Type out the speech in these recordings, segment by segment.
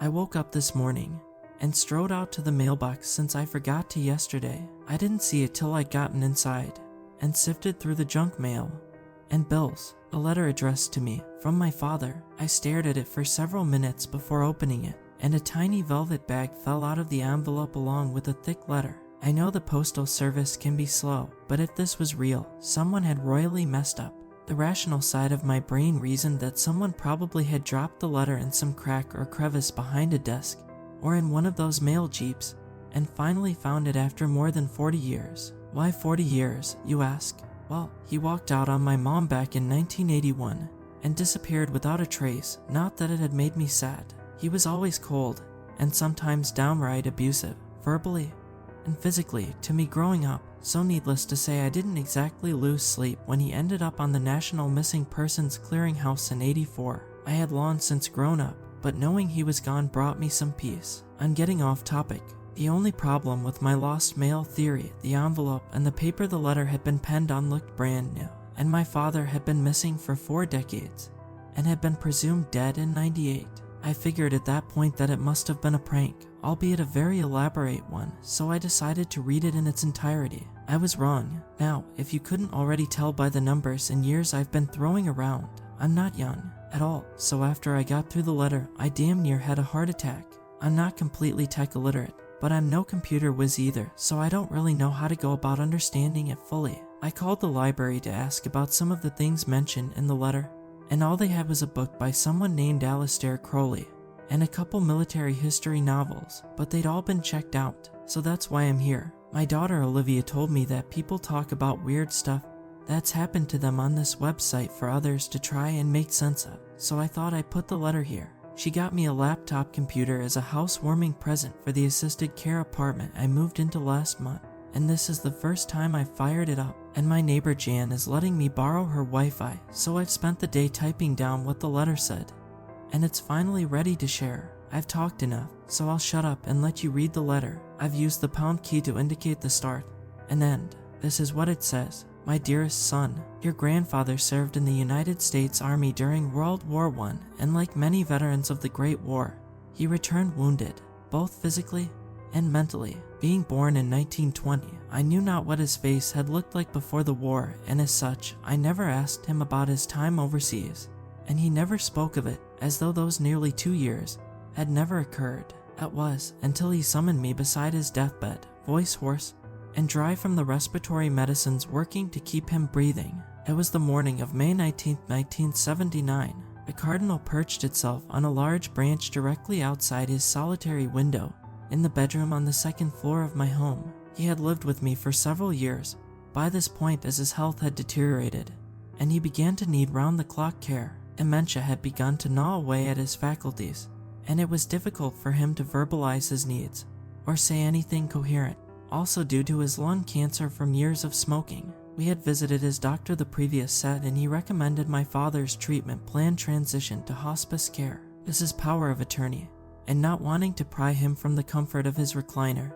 I woke up this morning and strode out to the mailbox since I forgot to yesterday. I didn't see it till I'd gotten inside and sifted through the junk mail and bills. A letter addressed to me from my father. I stared at it for several minutes before opening it, and a tiny velvet bag fell out of the envelope along with a thick letter. I know the postal service can be slow, but if this was real, someone had royally messed up. The rational side of my brain reasoned that someone probably had dropped the letter in some crack or crevice behind a desk, or in one of those mail jeeps, and finally found it after more than 40 years. Why 40 years, you ask? Well, he walked out on my mom back in 1981 and disappeared without a trace. Not that it had made me sad. He was always cold and sometimes downright abusive, verbally and physically, to me growing up. So needless to say, I didn't exactly lose sleep when he ended up on the National Missing Persons Clearinghouse in '84. I had long since grown up, but knowing he was gone brought me some peace. I'm getting off topic. The only problem with my lost mail theory, the envelope and the paper the letter had been penned on looked brand new, and my father had been missing for 4 decades and had been presumed dead in '98. I figured at that point that it must have been a prank, albeit a very elaborate one, so I decided to read it in its entirety. I was wrong. Now, if you couldn't already tell by the numbers and years I've been throwing around, I'm not young at all, so after I got through the letter, I damn near had a heart attack. I'm not completely tech illiterate, but I'm no computer whiz either, so I don't really know how to go about understanding it fully. I called the library to ask about some of the things mentioned in the letter, and all they had was a book by someone named Alistair Crowley, and a couple military history novels, but they'd all been checked out, so that's why I'm here. My daughter Olivia told me that people talk about weird stuff that's happened to them on this website for others to try and make sense of, so I thought I'd put the letter here. She got me a laptop computer as a housewarming present for the assisted care apartment I moved into last month, and this is the first time I've fired it up, and my neighbor Jan is letting me borrow her Wi-Fi, so I've spent the day typing down what the letter said, and it's finally ready to share. I've talked enough, so I'll shut up and let you read the letter. I've used the pound key to indicate the start and end. This is what it says. My dearest son, your grandfather served in the United States Army during World War I, and like many veterans of the Great War, he returned wounded, both physically and mentally. Being born in 1920, I knew not what his face had looked like before the war, and as such, I never asked him about his time overseas, and he never spoke of it, as though those nearly 2 years had never occurred. That was until he summoned me beside his deathbed, voice hoarse and dry from the respiratory medicines working to keep him breathing. It was the morning of May 19, 1979. A cardinal perched itself on a large branch directly outside his solitary window in the bedroom on the 2nd floor of my home. He had lived with me for several years by this point as his health had deteriorated, and he began to need round-the-clock care. Dementia had begun to gnaw away at his faculties, and it was difficult for him to verbalize his needs or say anything coherent, also due to his lung cancer from years of smoking. We had visited his doctor the previous set, and he recommended my father's treatment plan transition to hospice care. This is power of attorney, and not wanting to pry him from the comfort of his recliner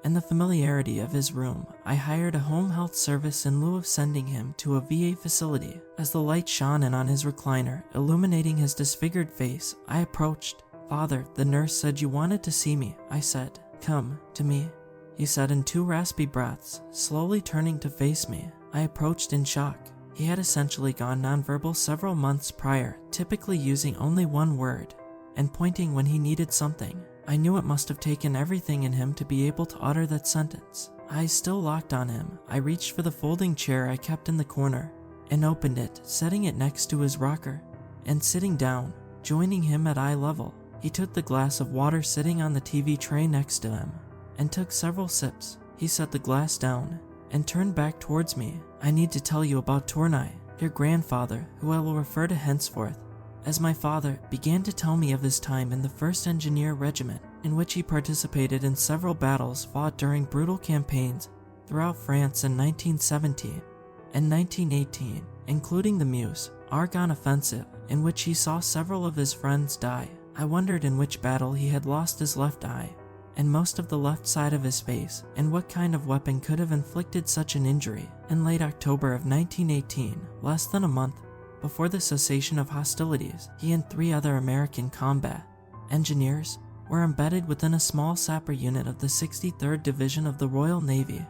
and the familiarity of his room, I hired a home health service in lieu of sending him to a VA facility. As the light shone in on his recliner, illuminating his disfigured face, I approached. Father, the nurse said you wanted to see me, I said. Come to me, he said in 2 raspy breaths, slowly turning to face me. I approached in shock. He had essentially gone nonverbal several months prior, typically using only one word and pointing when he needed something. I knew it must have taken everything in him to be able to utter that sentence. Eyes still locked on him, I reached for the folding chair I kept in the corner and opened it, setting it next to his rocker and sitting down, joining him at eye level. He took the glass of water sitting on the TV tray next to him and took several sips. He set the glass down and turned back towards me. I need to tell you about Tornai, your grandfather, who I will refer to henceforth as my father, began to tell me of his time in the 1st Engineer Regiment, in which he participated in several battles fought during brutal campaigns throughout France in 1917 and 1918, including the Meuse Argonne Offensive, in which he saw several of his friends die. I wondered in which battle he had lost his left eye and most of the left side of his face, and what kind of weapon could have inflicted such an injury. In late October of 1918, less than a month before the cessation of hostilities, he and 3 other American combat engineers were embedded within a small sapper unit of the 63rd Division of the Royal Navy,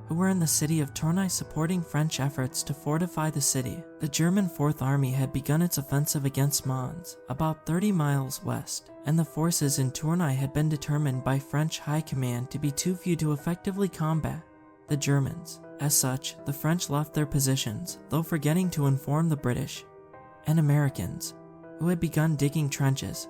who were in the city of Tournai supporting French efforts to fortify the city. The German Fourth Army had begun its offensive against Mons, about 30 miles west, and the forces in Tournai had been determined by French High Command to be too few to effectively combat the Germans. As such, the French left their positions, though forgetting to inform the British and Americans, who had begun digging trenches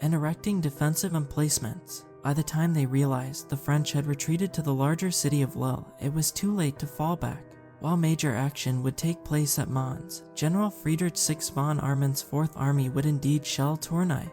and erecting defensive emplacements. By the time they realized the French had retreated to the larger city of Lille, it was too late to fall back. While major action would take place at Mons, General Friedrich VI von Armann's Fourth Army would indeed shell Tournai,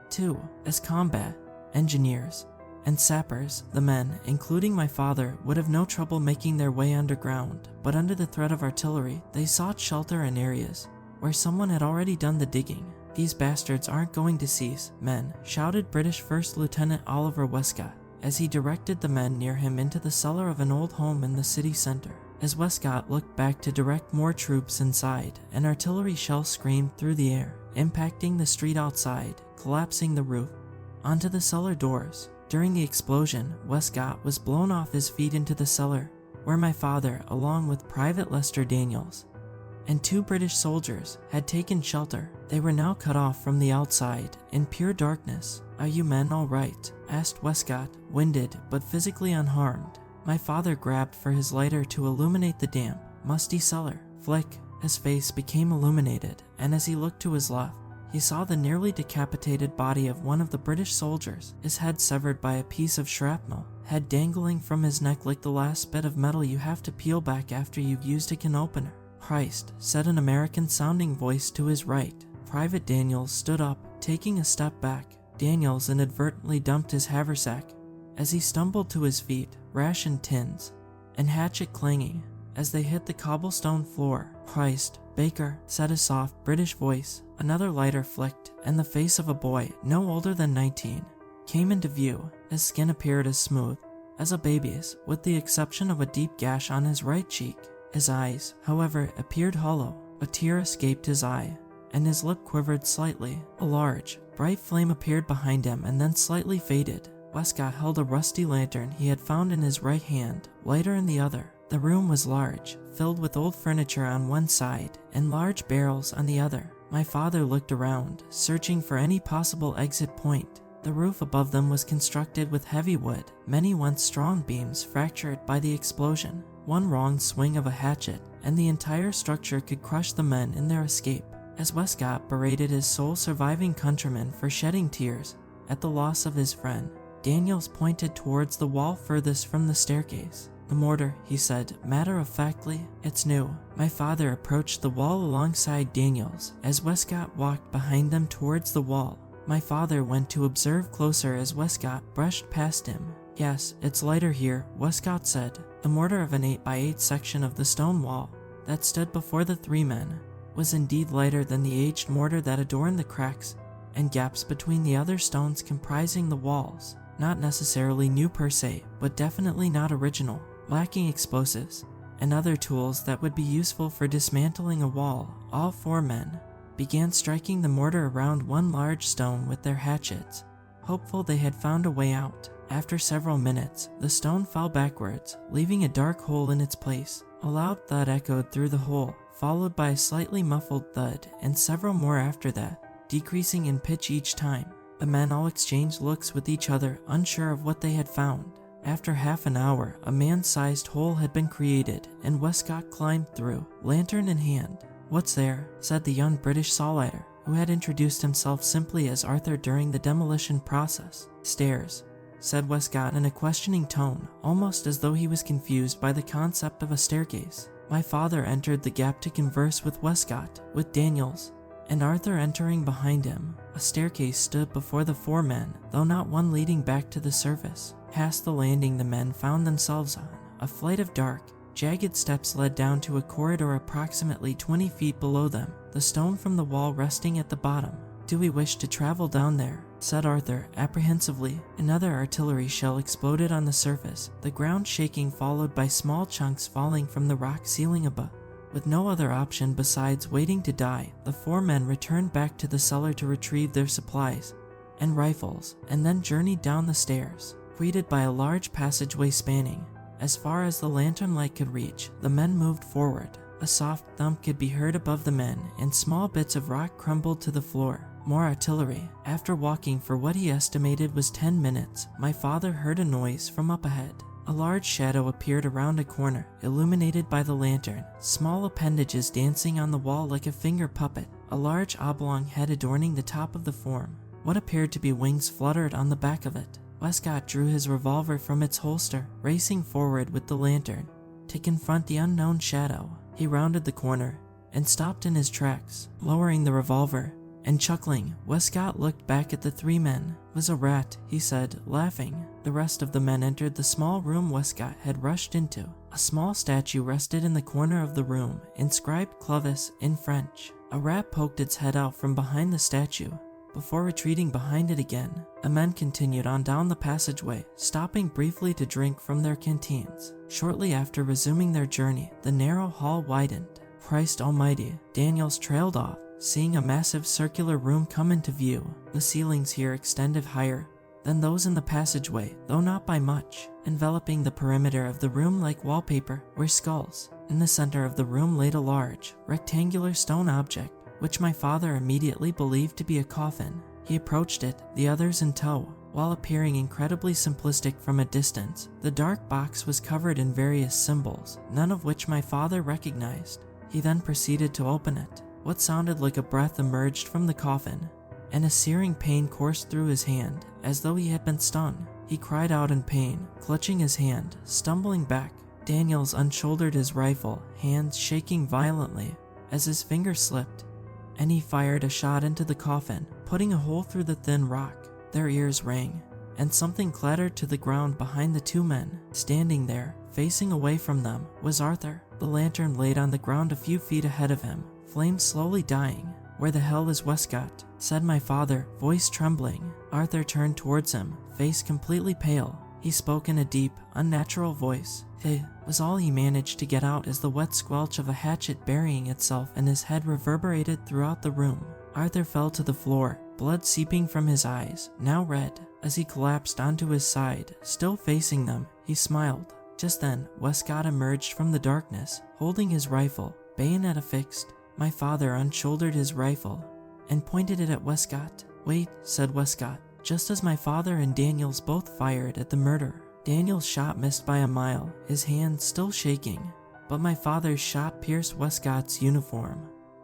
too. As combat engineers and sappers, the men, including my father, would have no trouble making their way underground, but under the threat of artillery, they sought shelter in areas where someone had already done the digging. "These bastards aren't going to cease, men," shouted British First Lieutenant Oliver Westcott, as he directed the men near him into the cellar of an old home in the city center. As Westcott looked back to direct more troops inside, an artillery shell screamed through the air, impacting the street outside, collapsing the roof onto the cellar doors. During the explosion, Westcott was blown off his feet into the cellar, where my father, along with Private Lester Daniels and 2 British soldiers, had taken shelter. They were now cut off from the outside, in pure darkness. "Are you men all right?" asked Westcott, winded but physically unharmed. My father grabbed for his lighter to illuminate the damp, musty cellar. Flick, his face became illuminated, and as he looked to his left, he saw the nearly decapitated body of one of the British soldiers, his head severed by a piece of shrapnel, head dangling from his neck like the last bit of metal you have to peel back after you've used a can opener. "Christ," said an American-sounding voice to his right. Private Daniels stood up, taking a step back. Daniels inadvertently dumped his haversack as he stumbled to his feet, ration tins and hatchet clanging as they hit the cobblestone floor. "Christ, Baker," said a soft British voice. Another lighter flicked, and the face of a boy, no older than 19, came into view. His skin appeared as smooth as a baby's, with the exception of a deep gash on his right cheek. His eyes, however, appeared hollow. A tear escaped his eye, and his lip quivered slightly. A large, bright flame appeared behind him and then slightly faded. Westcott held a rusty lantern he had found in his right hand, lighter in the other. The room was large, filled with old furniture on one side and large barrels on the other. My father looked around, searching for any possible exit point. The roof above them was constructed with heavy wood, many once strong beams fractured by the explosion. One wrong swing of a hatchet, and the entire structure could crush the men in their escape. As Westcott berated his sole surviving countryman for shedding tears at the loss of his friend, Daniels pointed towards the wall furthest from the staircase. "The mortar," he said, matter-of-factly, "it's new." My father approached the wall alongside Daniels as Westcott walked behind them towards the wall. My father went to observe closer as Westcott brushed past him. "Yes, it's lighter here," Westcott said. The mortar of an 8x8 section of the stone wall that stood before the 3 men was indeed lighter than the aged mortar that adorned the cracks and gaps between the other stones comprising the walls. Not necessarily new per se, but definitely not original, lacking explosives and other tools that would be useful for dismantling a wall. All 4 men began striking the mortar around one large stone with their hatchets, hopeful they had found a way out. After several minutes, the stone fell backwards, leaving a dark hole in its place. A loud thud echoed through the hole, followed by a slightly muffled thud, and several more after that, decreasing in pitch each time. The men all exchanged looks with each other, unsure of what they had found. After half an hour, a man-sized hole had been created, and Westcott climbed through, lantern in hand. "What's there?" said the young British sawlighter, who had introduced himself simply as Arthur during the demolition process. "Stairs," said Westcott in a questioning tone, almost as though he was confused by the concept of a staircase. My father entered the gap to converse with Westcott, with Daniels and Arthur entering behind him. A staircase stood before the 4 men, though not one leading back to the surface. Past the landing the men found themselves on, a flight of dark, jagged steps led down to a corridor approximately 20 feet below them, the stone from the wall resting at the bottom. "Do we wish to travel down there?" said Arthur, apprehensively. Another artillery shell exploded on the surface, the ground shaking, followed by small chunks falling from the rock ceiling above. With no other option besides waiting to die, the 4 men returned back to the cellar to retrieve their supplies and rifles, and then journeyed down the stairs, greeted by a large passageway spanning as far as the lantern light could reach. The men moved forward. A soft thump could be heard above the men, and small bits of rock crumbled to the floor. More artillery. After walking for what he estimated was 10 minutes, my father heard a noise from up ahead. A large shadow appeared around a corner, illuminated by the lantern, small appendages dancing on the wall like a finger puppet, a large oblong head adorning the top of the form. What appeared to be wings fluttered on the back of it. Westcott drew his revolver from its holster, racing forward with the lantern to confront the unknown shadow. He rounded the corner and stopped in his tracks, lowering the revolver and chuckling. Westcott looked back at the 3 men. "It was a rat," he said, laughing. The rest of the men entered the small room Westcott had rushed into. A small statue rested in the corner of the room, inscribed Clovis in French. A rat poked its head out from behind the statue before retreating behind it again. The men continued on down the passageway, stopping briefly to drink from their canteens. Shortly after resuming their journey, the narrow hall widened. Christ almighty, Daniels trailed off, seeing a massive circular room come into view. The ceilings here extended higher than those in the passageway, though not by much. Enveloping the perimeter of the room like wallpaper were skulls. In the center of the room laid a large, rectangular stone object, which my father immediately believed to be a coffin. He approached it, the others in tow. While appearing incredibly simplistic from a distance, the dark box was covered in various symbols, none of which my father recognized. He then proceeded to open it. What sounded like a breath emerged from the coffin, and a searing pain coursed through his hand, as though he had been stung. He cried out in pain, clutching his hand, stumbling back. Daniels unshouldered his rifle, hands shaking violently as his finger slipped, and he fired a shot into the coffin, putting a hole through the thin rock. Their ears rang, and something clattered to the ground behind the 2 men. Standing there, facing away from them, was Arthur. The lantern laid on the ground a few feet ahead of him, flames slowly dying. "Where the hell is Westcott?" said my father, voice trembling. Arthur turned towards him, face completely pale. He spoke in a deep, unnatural voice. "Hey," was all he managed to get out as the wet squelch of a hatchet burying itself in his head reverberated throughout the room. Arthur fell to the floor, blood seeping from his eyes, now red. As he collapsed onto his side, still facing them, he smiled. Just then, Westcott emerged from the darkness, holding his rifle, bayonet affixed. My father unshouldered his rifle and pointed it at Westcott. "Wait," said Westcott, just as my father and Daniels both fired at the murderer. Daniels' shot missed by a mile, his hand still shaking, but my father's shot pierced Westcott's uniform,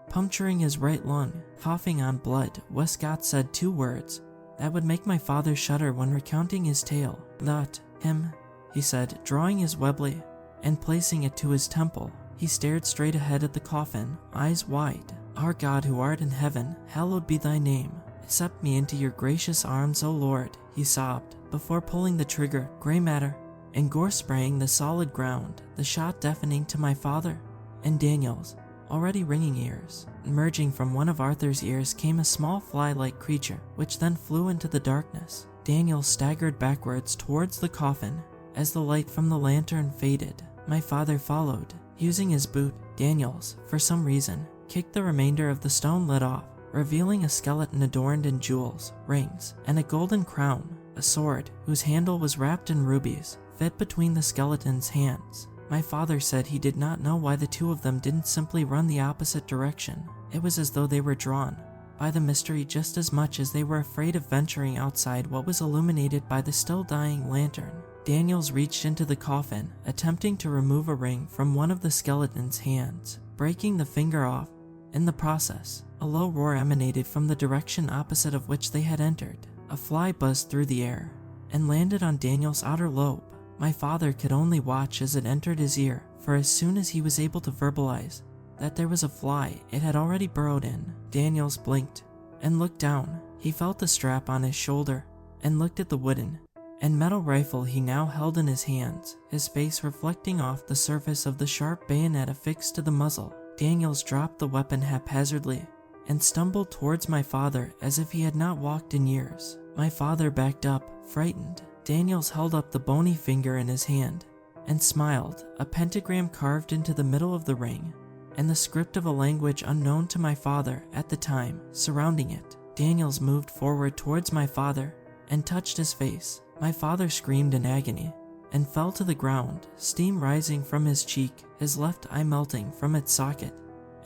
puncturing his right lung. Coughing on blood, Westcott said 2 words that would make my father shudder when recounting his tale. "That him," he said, drawing his Webley and placing it to his temple. He stared straight ahead at the coffin, eyes wide. "Our God who art in heaven, hallowed be thy name. Accept me into your gracious arms, O Lord," he sobbed, before pulling the trigger, gray matter and gore spraying the solid ground, the shot deafening to my father and Daniel's already ringing ears. Emerging from one of Arthur's ears came a small fly-like creature, which then flew into the darkness. Daniel staggered backwards towards the coffin as the light from the lantern faded. My father followed. Using his boot, Daniels, for some reason, kicked the remainder of the stone lid off, revealing a skeleton adorned in jewels, rings, and a golden crown. A sword, whose handle was wrapped in rubies, fit between the skeleton's hands. My father said he did not know why the 2 of them didn't simply run the opposite direction. It was as though they were drawn by the mystery just as much as they were afraid of venturing outside what was illuminated by the still dying lantern. Daniels reached into the coffin, attempting to remove a ring from one of the skeleton's hands, breaking the finger off. In the process, a low roar emanated from the direction opposite of which they had entered. A fly buzzed through the air and landed on Daniel's outer lobe. My father could only watch as it entered his ear, for as soon as he was able to verbalize that there was a fly, it had already burrowed in. Daniels blinked and looked down. He felt the strap on his shoulder and looked at the wooden and metal rifle he now held in his hands, his face reflecting off the surface of the sharp bayonet affixed to the muzzle. Daniels dropped the weapon haphazardly and stumbled towards my father as if he had not walked in years. My father backed up, frightened. Daniels held up the bony finger in his hand and smiled, a pentagram carved into the middle of the ring, and the script of a language unknown to my father at the time surrounding it. Daniels moved forward towards my father and touched his face. My father screamed in agony and fell to the ground, steam rising from his cheek, his left eye melting from its socket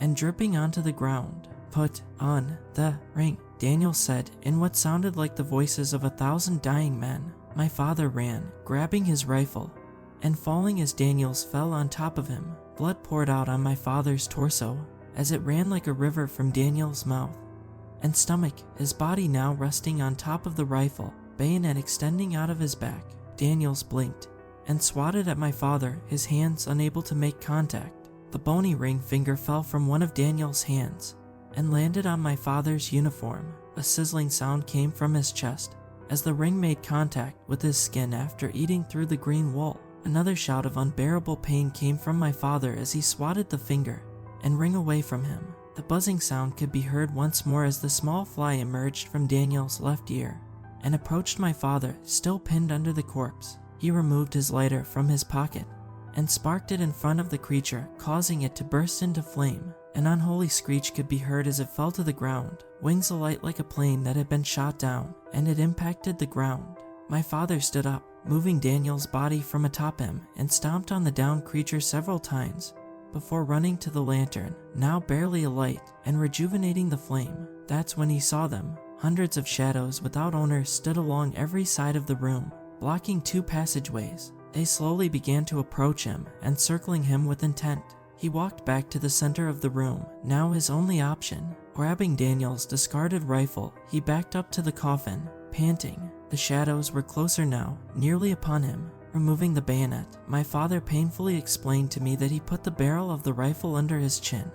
and dripping onto the ground. "Put on the ring," Daniel said in what sounded like the voices of 1,000 dying men. My father ran, grabbing his rifle and falling as Daniels fell on top of him. Blood poured out on my father's torso as it ran like a river from Daniel's mouth and stomach, his body now resting on top of the rifle, bayonet extending out of his back. Daniels blinked and swatted at my father, his hands unable to make contact. The bony ring finger fell from one of Daniel's hands and landed on my father's uniform. A sizzling sound came from his chest as the ring made contact with his skin after eating through the green wool. Another shout of unbearable pain came from my father as he swatted the finger and ring away from him. The buzzing sound could be heard once more as the small fly emerged from Daniel's left ear and approached my father, still pinned under the corpse. He removed his lighter from his pocket and sparked it in front of the creature, causing it to burst into flame. An unholy screech could be heard as it fell to the ground, wings alight like a plane that had been shot down, and it impacted the ground. My father stood up, moving Daniel's body from atop him, and stomped on the downed creature several times before running to the lantern, now barely alight, and rejuvenating the flame. That's when he saw them. Hundreds of shadows without owners stood along every side of the room, blocking 2 passageways. They slowly began to approach him, encircling him with intent. He walked back to the center of the room, now his only option. Grabbing Daniel's discarded rifle, he backed up to the coffin, panting. The shadows were closer now, nearly upon him. Removing the bayonet, my father painfully explained to me that he put the barrel of the rifle under his chin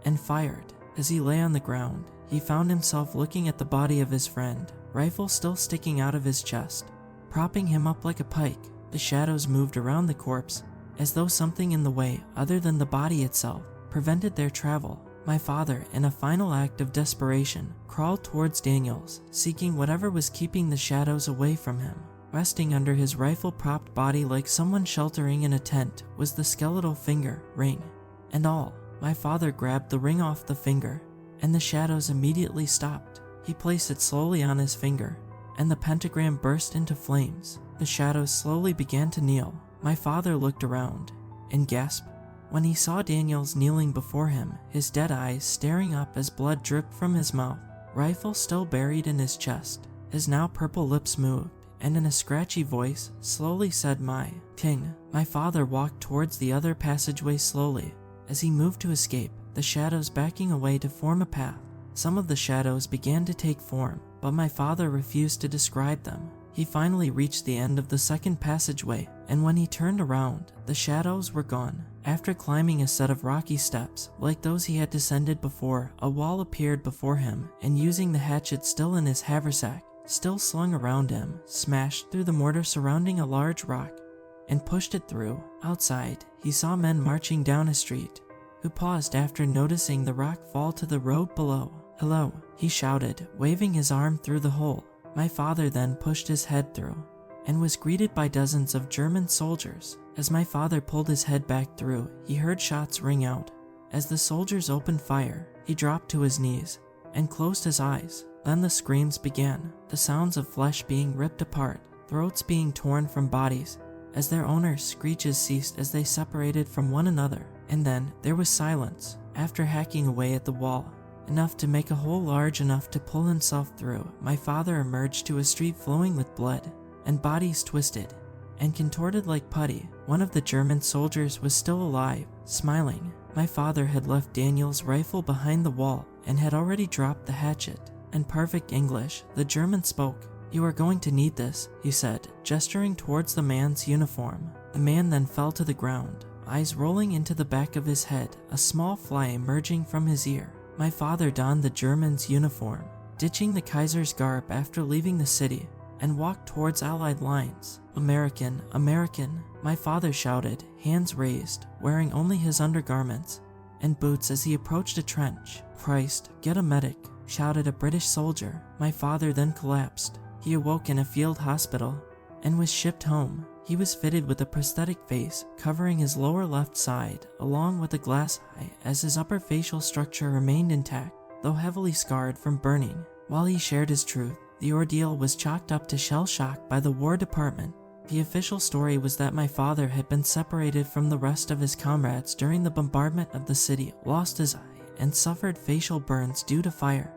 and fired. As he lay on the ground, he found himself looking at the body of his friend, rifle still sticking out of his chest, propping him up like a pike. The shadows moved around the corpse, as though something in the way, other than the body itself, prevented their travel. My father, in a final act of desperation, crawled towards Daniels, seeking whatever was keeping the shadows away from him. Resting under his rifle-propped body like someone sheltering in a tent was the skeletal finger, ring, and all. My father grabbed the ring off the finger, and the shadows immediately stopped. He placed it slowly on his finger, and the pentagram burst into flames. The shadows slowly began to kneel. My father looked around and gasped when he saw Daniels kneeling before him, his dead eyes staring up as blood dripped from his mouth, rifle still buried in his chest. His now purple lips moved, and in a scratchy voice, slowly said, "My king." My father walked towards the other passageway slowly. As he moved to escape, the shadows backing away to form a path. Some of the shadows began to take form, but my father refused to describe them. He finally reached the end of the second passageway, and when he turned around, the shadows were gone. After climbing a set of rocky steps, like those he had descended before, a wall appeared before him, and using the hatchet still in his haversack, still slung around him, smashed through the mortar surrounding a large rock, and pushed it through. Outside, he saw men marching down a street, who paused after noticing the rock fall to the road below. "Hello," he shouted, waving his arm through the hole. My father then pushed his head through, and was greeted by dozens of German soldiers. As my father pulled his head back through, he heard shots ring out. As the soldiers opened fire, he dropped to his knees and closed his eyes. Then the screams began, the sounds of flesh being ripped apart, throats being torn from bodies, as their owners' screeches ceased as they separated from one another. And then there was silence. After hacking away at the wall, enough to make a hole large enough to pull himself through, my father emerged to a street flowing with blood, and bodies twisted and contorted like putty. One of the German soldiers was still alive, smiling. My father had left Daniel's rifle behind the wall and had already dropped the hatchet. In perfect English, the German spoke. "You are going to need this," he said, gesturing towards the man's uniform. The man then fell to the ground, eyes rolling into the back of his head, a small fly emerging from his ear. My father donned the German's uniform, ditching the Kaiser's garb after leaving the city, and walked towards Allied lines. "American, American," my father shouted, hands raised, wearing only his undergarments and boots as he approached a trench. "Christ, get a medic," shouted a British soldier. My father then collapsed. He awoke in a field hospital and was shipped home. He was fitted with a prosthetic face covering his lower left side, along with a glass eye, as his upper facial structure remained intact, though heavily scarred from burning. While he shared his truth, the ordeal was chalked up to shell shock by the War Department. The official story was that my father had been separated from the rest of his comrades during the bombardment of the city, lost his eye, and suffered facial burns due to fire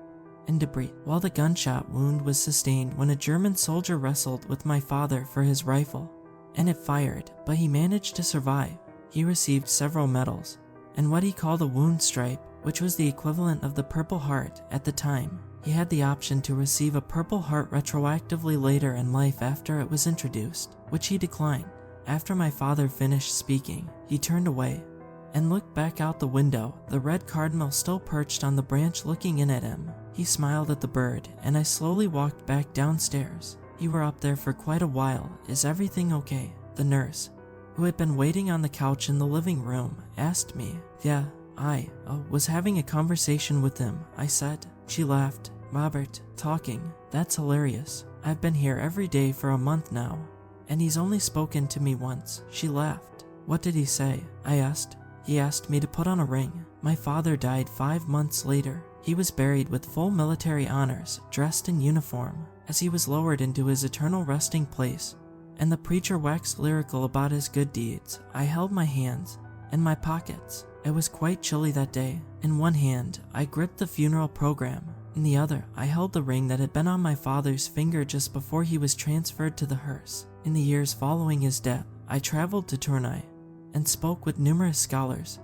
and debris, while the gunshot wound was sustained when a German soldier wrestled with my father for his rifle, and it fired, but he managed to survive. He received several medals, and what he called a wound stripe, which was the equivalent of the Purple Heart at the time. He had the option to receive a Purple Heart retroactively later in life after it was introduced, which he declined. After my father finished speaking, he turned away and looked back out the window, the red cardinal still perched on the branch looking in at him. He smiled at the bird, and I slowly walked back downstairs. You were up there for quite a while. Is everything okay? The nurse, who had been waiting on the couch in the living room, asked me. Yeah, I was having a conversation with him, I said. She laughed. Robert, talking? That's hilarious. I've been here every day for a month now, and he's only spoken to me once. She laughed. What did he say? I asked. He asked me to put on a ring. My father died 5 months later. He was buried with full military honors, dressed in uniform. As he was lowered into his eternal resting place, and the preacher waxed lyrical about his good deeds, I held my hands in my pockets. It was quite chilly that day. In one hand, I gripped the funeral program. In the other, I held the ring that had been on my father's finger just before he was transferred to the hearse. In the years following his death, I traveled to Tournai and spoke with numerous scholars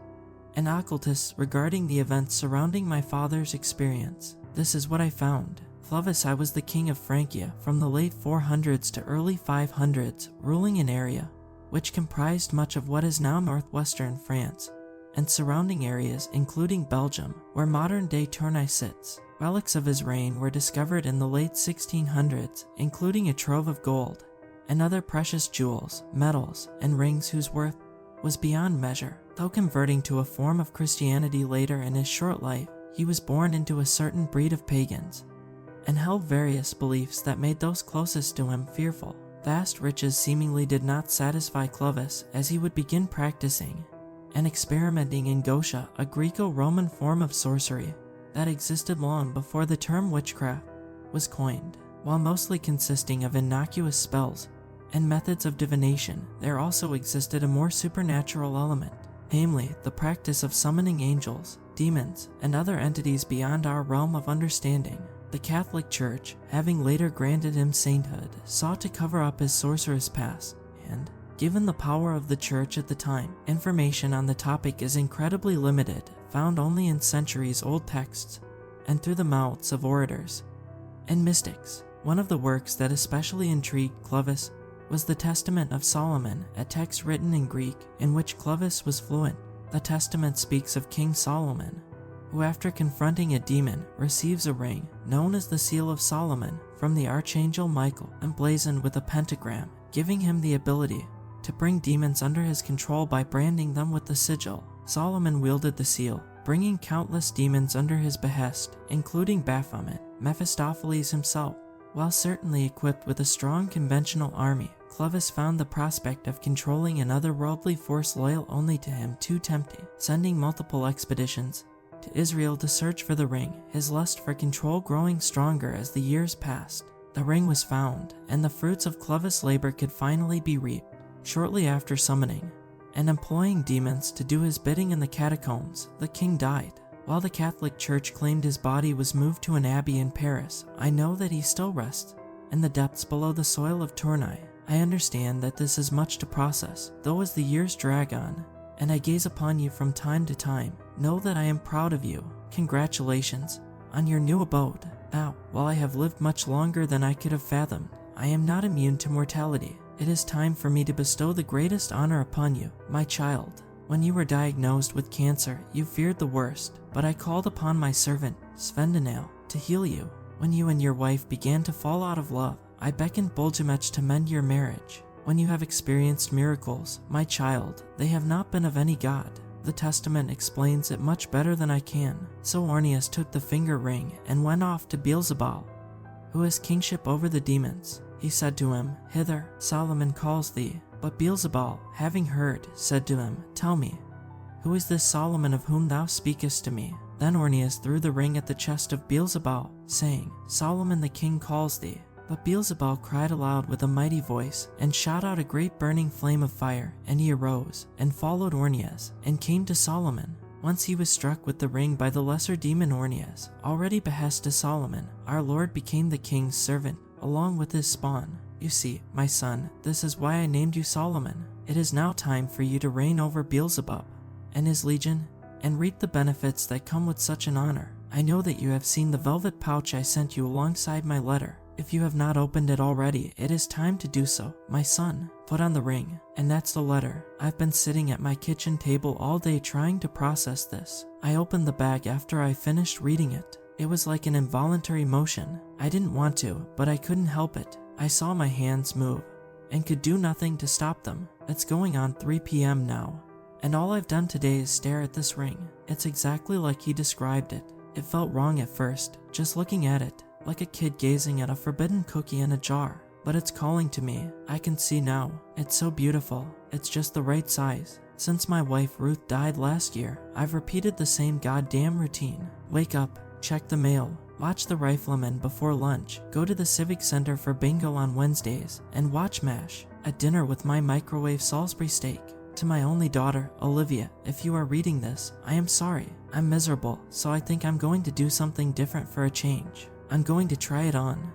and occultists regarding the events surrounding my father's experience. This is what I found. Clovis I was the king of Francia from the late 400s to early 500s, ruling an area which comprised much of what is now northwestern France and surrounding areas including Belgium, where modern-day Tournai sits. Relics of his reign were discovered in the late 1600s, including a trove of gold and other precious jewels, metals, and rings whose worth was beyond measure. Though converting to a form of Christianity later in his short life, he was born into a certain breed of pagans and held various beliefs that made those closest to him fearful. Vast riches seemingly did not satisfy Clovis, as he would begin practicing and experimenting in Gosha, a Greco-Roman form of sorcery that existed long before the term witchcraft was coined. While mostly consisting of innocuous spells and methods of divination, there also existed a more supernatural element, namely the practice of summoning angels, demons, and other entities beyond our realm of understanding. The Catholic Church, having later granted him sainthood, sought to cover up his sorcerous past, and, given the power of the Church at the time, information on the topic is incredibly limited, found only in centuries-old texts and through the mouths of orators and mystics. One of the works that especially intrigued Clovis was the Testament of Solomon, a text written in Greek in which Clovis was fluent. The Testament speaks of King Solomon, who after confronting a demon receives a ring known as the Seal of Solomon from the Archangel Michael, emblazoned with a pentagram, giving him the ability to bring demons under his control by branding them with the sigil. Solomon wielded the seal, bringing countless demons under his behest, including Baphomet, Mephistopheles himself. While certainly equipped with a strong conventional army, Clovis found the prospect of controlling an otherworldly force loyal only to him too tempting. Sending multiple expeditions to Israel to search for the ring, his lust for control growing stronger as the years passed. The ring was found, and the fruits of Clovis' labor could finally be reaped. Shortly after summoning and employing demons to do his bidding in the catacombs, the king died. While the Catholic Church claimed his body was moved to an abbey in Paris, I know that he still rests in the depths below the soil of Tournai. I understand that this is much to process, though as the years drag on, and I gaze upon you from time to time, know that I am proud of you. Congratulations on your new abode. Now, while I have lived much longer than I could have fathomed, I am not immune to mortality. It is time for me to bestow the greatest honor upon you, my child. When you were diagnosed with cancer, you feared the worst, but I called upon my servant, Svendanel, to heal you. When you and your wife began to fall out of love, I beckoned Boljamech to mend your marriage. When you have experienced miracles, my child, they have not been of any god. The Testament explains it much better than I can. So Orneus took the finger ring and went off to Beelzebul, who has kingship over the demons. He said to him, Hither, Solomon calls thee. But Beelzebul, having heard, said to him, Tell me, who is this Solomon of whom thou speakest to me? Then Orneas threw the ring at the chest of Beelzebub, saying, "Solomon the king calls thee." But Beelzebub cried aloud with a mighty voice, and shot out a great burning flame of fire, and he arose, and followed Orneas, and came to Solomon. Once he was struck with the ring by the lesser demon Orneas, already behest to Solomon, our Lord became the king's servant, along with his spawn. You see, my son, this is why I named you Solomon. It is now time for you to reign over Beelzebub and his legion, and reap the benefits that come with such an honor. I know that you have seen the velvet pouch I sent you alongside my letter. If you have not opened it already, it is time to do so, my son. Put on the ring, and that's the letter. I've been sitting at my kitchen table all day trying to process this. I opened the bag after I finished reading it. It was like an involuntary motion. I didn't want to, but I couldn't help it. I saw my hands move, and could do nothing to stop them. It's going on 3 p.m. now, and all I've done today is stare at this ring. It's exactly like he described it. It felt wrong at first, just looking at it, like a kid gazing at a forbidden cookie in a jar. But it's calling to me. I can see now. It's so beautiful. It's just the right size. Since my wife Ruth died last year, I've repeated the same goddamn routine. Wake up, check the mail, watch the Rifleman before lunch, go to the Civic Center for bingo on Wednesdays, and watch MASH at dinner with my microwave Salisbury steak. To my only daughter, Olivia, if you are reading this, I am sorry. I'm miserable, so I think I'm going to do something different for a change. I'm going to try it on.